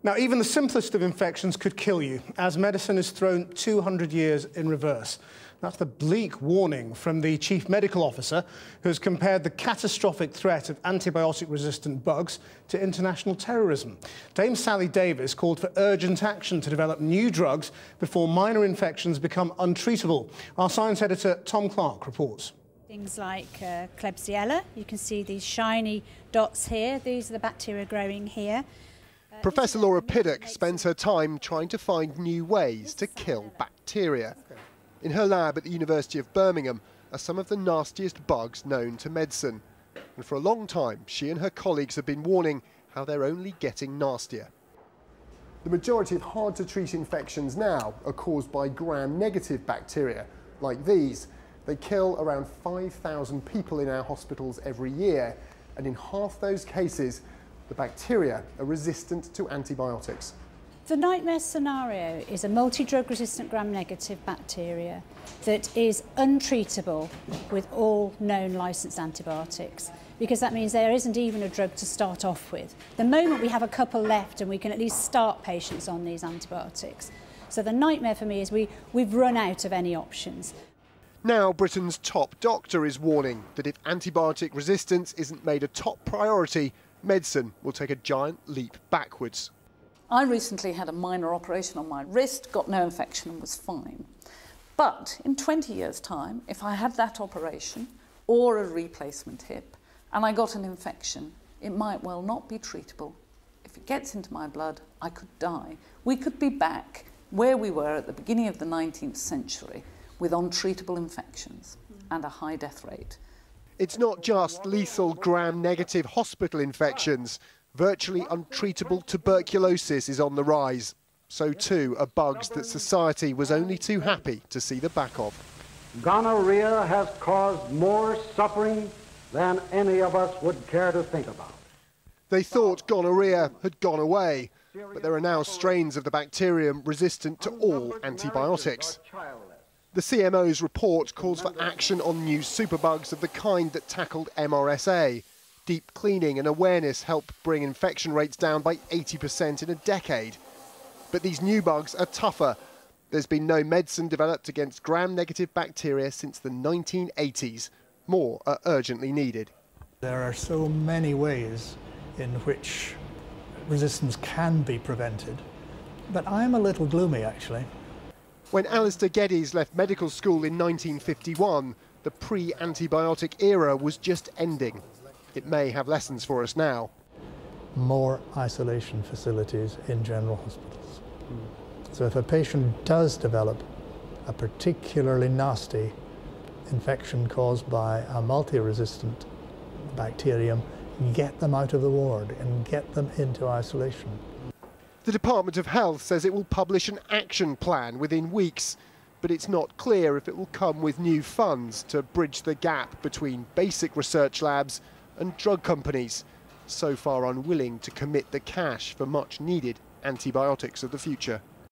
Now, even the simplest of infections could kill you, as medicine is thrown 200 years in reverse. That's the bleak warning from the Chief Medical Officer, who has compared the catastrophic threat of antibiotic-resistant bugs to international terrorism. Dame Sally Davies called for urgent action to develop new drugs before minor infections become untreatable. Our science editor, Tom Clarke, reports. Things like Klebsiella, you can see these shiny dots here. These are the bacteria growing here. Professor Laura Piddock spends her time trying to find new ways to kill bacteria. In her lab at the University of Birmingham are some of the nastiest bugs known to medicine. And for a long time, she and her colleagues have been warning how they're only getting nastier. The majority of hard-to-treat infections now are caused by gram-negative bacteria, like these. They kill around 5,000 people in our hospitals every year, and in half those cases, the bacteria are resistant to antibiotics. The nightmare scenario is a multi-drug resistant gram-negative bacteria that is untreatable with all known licensed antibiotics, because that means there isn't even a drug to start off with. The moment we have a couple left and we can at least start patients on these antibiotics. So the nightmare for me is we've run out of any options. Now Britain's top doctor is warning that if antibiotic resistance isn't made a top priority, medicine will take a giant leap backwards. I recently had a minor operation on my wrist, got no infection and was fine. But in 20 years' time, if I had that operation or a replacement hip and I got an infection, it might well not be treatable. If it gets into my blood, I could die. We could be back where we were at the beginning of the 19th century with untreatable infections and a high death rate. It's not just lethal gram-negative hospital infections. Virtually untreatable tuberculosis is on the rise. So too are bugs that society was only too happy to see the back of. Gonorrhea has caused more suffering than any of us would care to think about. They thought gonorrhea had gone away, but there are now strains of the bacterium resistant to all antibiotics. The CMO's report calls for action on new superbugs of the kind that tackled MRSA. Deep cleaning and awareness help bring infection rates down by 80% in a decade. But these new bugs are tougher. There's been no medicine developed against gram-negative bacteria since the 1980s. More are urgently needed. There are so many ways in which resistance can be prevented, but I'm a little gloomy, actually. When Alasdair Geddes left medical school in 1951, the pre-antibiotic era was just ending. It may have lessons for us now. More isolation facilities in general hospitals. So if a patient does develop a particularly nasty infection caused by a multi-resistant bacterium, get them out of the ward and get them into isolation. The Department of Health says it will publish an action plan within weeks, but it's not clear if it will come with new funds to bridge the gap between basic research labs and drug companies, so far unwilling to commit the cash for much needed antibiotics of the future.